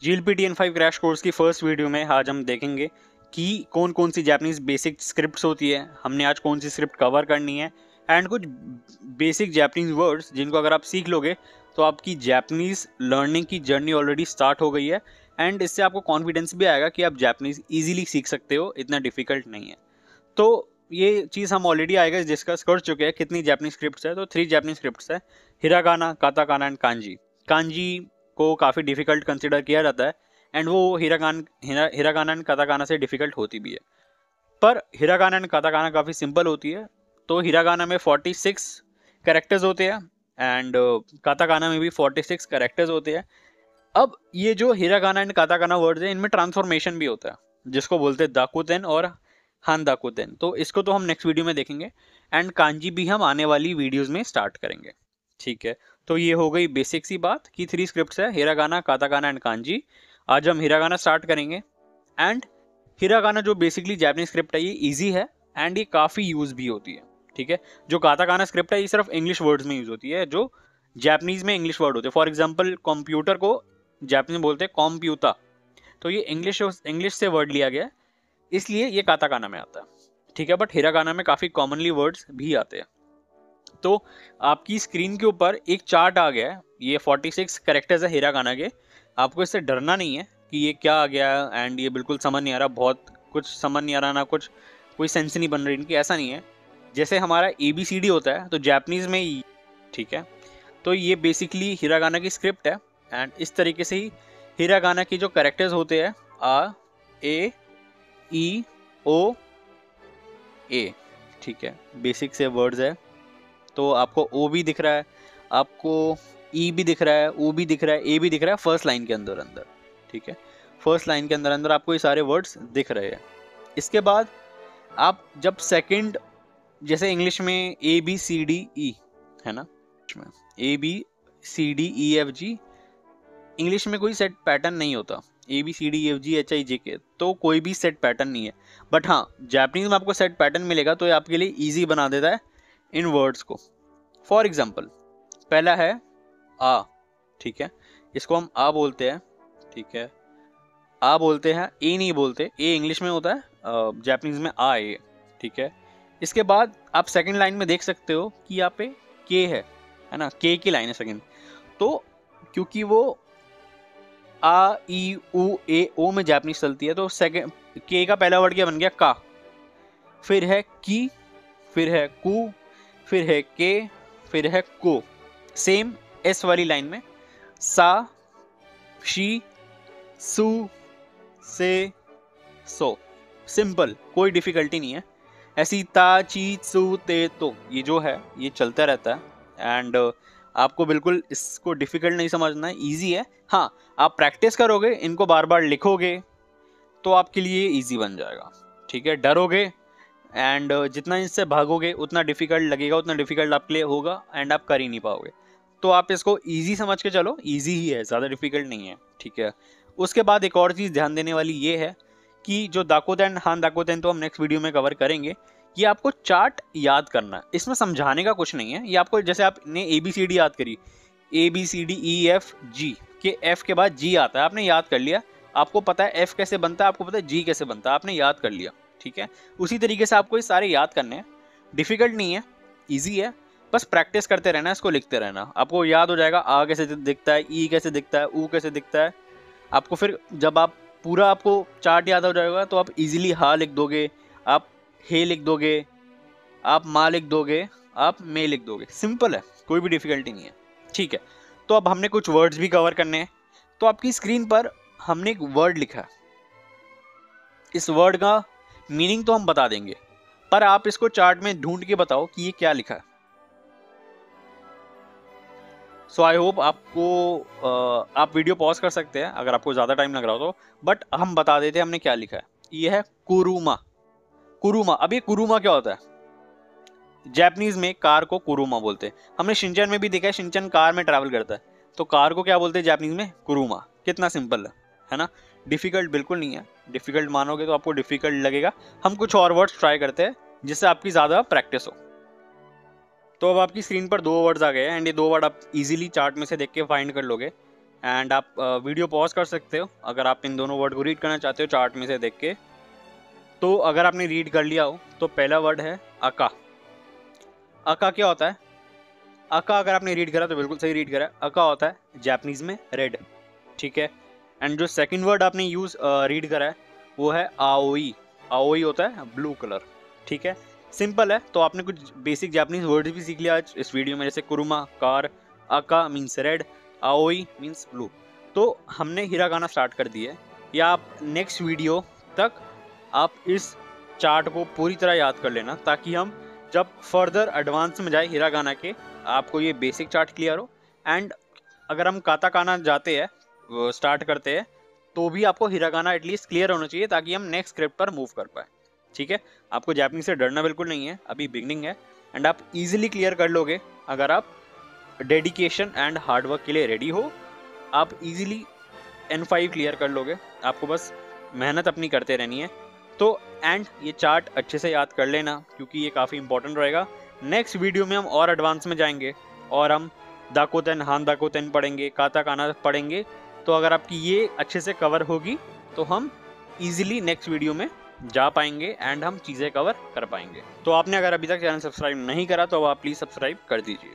GLP-TN5 crash course की first video में आज हम देखेंगे कि कौन कौन सी जापानीज बेसिक स्क्रिप्ट्स होती है, हमने आज कौन सी स्क्रिप्ट कवर करनी है एंड कुछ बेसिक जापानीज वर्ड्स जिनको अगर आप सीख लोगे तो आपकी जापानीज लर्निंग की जर्नी ऑलरेडी स्टार्ट हो गई है एंड इससे आपको कॉन्फिडेंस भी आएगा कि आप जापानीज इजीली सीख सकते हो, इतना डिफिकल्ट नहीं है। तो ये चीज़ हम ऑलरेडी आएगा डिस्कस कर चुके हैं कितनी जापानीज स्क्रिप्ट्स है। तो 3 जापानीज स्क्रिप्ट्स है, hiragana, katakana and kanji. Kanji को काफ़ी डिफिकल्ट कंसिडर किया जाता है एंड वो हिरागाना एंड काताकाना से डिफिकल्ट होती भी है, पर हिरागाना एंड काताकाना काफ़ी सिंपल होती है। तो हिरागाना में 46 कैरेक्टर्स होते हैं एंड काताकाना में भी 46 कैरेक्टर्स होते हैं। अब ये जो हिरागाना एंड काताकाना वर्ड्स हैं इनमें ट्रांसफॉर्मेशन भी होता है जिसको बोलते हैं दाकुतेन और हान दाकुतेन। तो इसको तो हम नेक्स्ट वीडियो में देखेंगे एंड कांजी भी हम आने वाली वीडियोस में स्टार्ट करेंगे, ठीक है। तो ये हो गई बेसिक सी बात कि 3 स्क्रिप्ट्स है, हिरागाना, काताकाना एंड कांजी। आज हम हिरागाना स्टार्ट करेंगे एंड हिरागाना जो बेसिकली जापानीज स्क्रिप्ट है ये इजी है एंड ये काफ़ी यूज भी होती है, ठीक है। जो काताकाना स्क्रिप्ट है ये सिर्फ इंग्लिश वर्ड्स में यूज होती है, जो जापानीज में इंग्लिश वर्ड होते हैं। फॉर एग्जाम्पल कंप्यूटर को जापानीज में बोलते हैं कॉम्प्यूता, तो ये इंग्लिश से वर्ड लिया गया है इसलिए ये काताकाना में आता है, ठीक है। बट हिरागाना में काफ़ी कॉमनली वर्ड्स भी आते हैं। तो आपकी स्क्रीन के ऊपर एक चार्ट आ गया है, ये 46 कैरेक्टर्स है हिरागाना के। आपको इससे डरना नहीं है कि ये क्या आ गया एंड ये बिल्कुल समझ नहीं आ रहा, बहुत कुछ समझ नहीं आ रहा, ना कुछ कोई सेंस नहीं बन रही इनकी, ऐसा नहीं है। जैसे हमारा ABCD होता है तो जापानीज में ही, ठीक है। तो ये बेसिकली हिरागाना की स्क्रिप्ट है एंड इस तरीके से ही हिरागाना की जो कैरेक्टर्स होते हैं A E O A, ठीक है, बेसिक से वर्ड्स है। तो आपको O भी दिख रहा है, आपको E भी दिख रहा है, O भी दिख रहा है, A भी दिख रहा है फर्स्ट लाइन के अंदर अंदर, ठीक है। फर्स्ट लाइन के अंदर अंदर आपको ये सारे वर्ड्स दिख रहे हैं। इसके बाद आप जब सेकंड, जैसे इंग्लिश में ABCDE है ना, ABCDEFG, इंग्लिश में कोई सेट पैटर्न नहीं होता, ABCDEFGHIJK, तो कोई भी सेट पैटर्न नहीं है। बट हाँ, जापानीज में आपको सेट पैटर्न मिलेगा तो ये आपके लिए इजी बना देता है इन वर्ड्स को। फॉर एग्जाम्पल पहला है आ, ठीक है, इसको हम आ बोलते हैं, ठीक है, आ बोलते हैं, ए नहीं बोलते, ए इंग्लिश में होता है, जापानीज में आ ए, ठीक है। इसके बाद आप सेकंड लाइन में देख सकते हो कि यहाँ पे के है ना, के की लाइन है सेकंड। तो क्योंकि वो आ ई उ ए ओ में जापानीज चलती है तो सेकंड के का पहला वर्ड क्या बन गया, का, फिर है की, फिर है कु, फिर है के, फिर है को। सेम एस वाली लाइन में सा, शी, सु, से, सो, सिंपल, कोई डिफिकल्टी नहीं है। ऐसी ता, ची, सु, ते, तो ये जो है ये चलता रहता है एंड आपको बिल्कुल इसको डिफिकल्ट नहीं समझना है, इजी है। हाँ, आप प्रैक्टिस करोगे, इनको बार बार लिखोगे तो आपके लिए इजी बन जाएगा, ठीक है। डरोगे एंड जितना इससे भागोगे उतना डिफिकल्ट लगेगा, उतना डिफिकल्ट आपके लिए होगा एंड आप कर ही नहीं पाओगे। तो आप इसको इजी समझ के चलो, इजी ही है, ज़्यादा डिफिकल्ट नहीं है, ठीक है। उसके बाद एक और चीज़ ध्यान देने वाली ये है कि जो दाकोतेन, हान दाकोतेन तो हम नेक्स्ट वीडियो में कवर करेंगे, ये आपको चार्ट याद करना है, इसमें समझाने का कुछ नहीं है। ये आपको, जैसे आपने ABCD याद करी, ABCDEFG के F के बाद G आता है, आपने याद कर लिया, आपको पता है F कैसे बनता है, आपको पता है G कैसे बनता है, आपने याद कर लिया, ठीक है। उसी तरीके से आपको ये सारे याद करने हैं, डिफिकल्ट नहीं है, ईजी है, बस प्रैक्टिस करते रहना, इसको लिखते रहना, आपको याद हो जाएगा। आ कैसे दिखता है, ई कैसे दिखता है, ऊ कैसे दिखता है, आपको फिर जब आप पूरा आपको चार्ट याद हो जाएगा तो आप इजीली हा लिख दोगे, आप हे लिख दोगे, आप माँ लिख दोगे, आप मे लिख दोगे, सिंपल है, कोई भी डिफिकल्टी नहीं है, ठीक है। तो अब हमने कुछ वर्ड्स भी कवर करने हैं। तो आपकी स्क्रीन पर हमने एक वर्ड लिखा है, इस वर्ड का मीनिंग तो हम बता देंगे, पर आप इसको चार्ट में ढूंढ के बताओ कि ये क्या लिखा है। सो आई होप आपको आप वीडियो पॉज कर सकते हैं अगर आपको ज़्यादा टाइम लग रहा हो तो, बट हम बता देते हैं हमने क्या लिखा है। ये है कुरुमा। कुरुमा, अब ये कुरुमा क्या होता है, जापानीज में कार को कुरुमा बोलते हैं। हमने शिनचैन में भी देखा है, शिनचैन कार में ट्रैवल करता है तो कार को क्या बोलते हैं जापानीज में, कुरुमा। कितना सिंपल है ना, डिफिकल्ट बिल्कुल नहीं है। डिफिकल्ट मानोगे तो आपको डिफिकल्ट लगेगा। हम कुछ और वर्ड्स ट्राई करते हैं जिससे आपकी ज़्यादा प्रैक्टिस हो। तो अब आपकी स्क्रीन पर 2 वर्ड्स आ गए हैं एंड ये 2 वर्ड आप इजीली चार्ट में से देख के फाइंड कर लोगे। एंड आप वीडियो पॉज कर सकते हो अगर आप इन दोनों वर्ड को रीड करना चाहते हो चार्ट में से देख के। तो अगर आपने रीड कर लिया हो तो पहला वर्ड है अका। अका क्या होता है? अका अगर आपने रीड करा तो बिल्कुल सही रीड करा। अका होता है जापानीज में रेड, ठीक है। एंड जो सेकंड वर्ड आपने रीड करा है वो है आओई। आओई होता है ब्लू कलर, ठीक है। सिंपल है। तो आपने कुछ बेसिक जापानीज वर्ड भी सीख लिया आज इस वीडियो में, जैसे कुरुमा कार, अका मीन्स रेड, आओई मीन्स ब्लू। तो हमने हिरागाना स्टार्ट कर दिया है, या आप नेक्स्ट वीडियो तक आप इस चार्ट को पूरी तरह याद कर लेना, ताकि हम जब फर्दर एडवांस में जाए हिरागाना के, आपको ये बेसिक चार्ट क्लियर हो। एंड अगर हम काताकाना जाते हैं, स्टार्ट करते हैं, तो भी आपको हिरागाना एटलीस्ट क्लियर होना चाहिए, ताकि हम नेक्स्ट स्क्रिप्ट पर मूव कर पाए, ठीक है। आपको जापानीज से डरना बिल्कुल नहीं है, अभी बिगनिंग है। एंड आप इजीली क्लियर कर लोगे अगर आप डेडिकेशन एंड हार्डवर्क के लिए रेडी हो। आप इजीली N5 क्लियर कर लोगे, आपको बस मेहनत अपनी करते रहनी है। तो एंड ये चार्ट अच्छे से याद कर लेना, क्योंकि ये काफ़ी इंपॉर्टेंट रहेगा। नेक्स्ट वीडियो में हम और एडवांस में जाएंगे और हम दाकोतेन, हान दाकोतेन पढ़ेंगे, काताकाना पढ़ेंगे। तो अगर आपकी ये अच्छे से कवर होगी तो हम इजीली नेक्स्ट वीडियो में जा पाएंगे एंड हम चीज़ें कवर कर पाएंगे। तो आपने अगर अभी तक चैनल सब्सक्राइब नहीं करा तो अब आप प्लीज़ सब्सक्राइब कर दीजिए।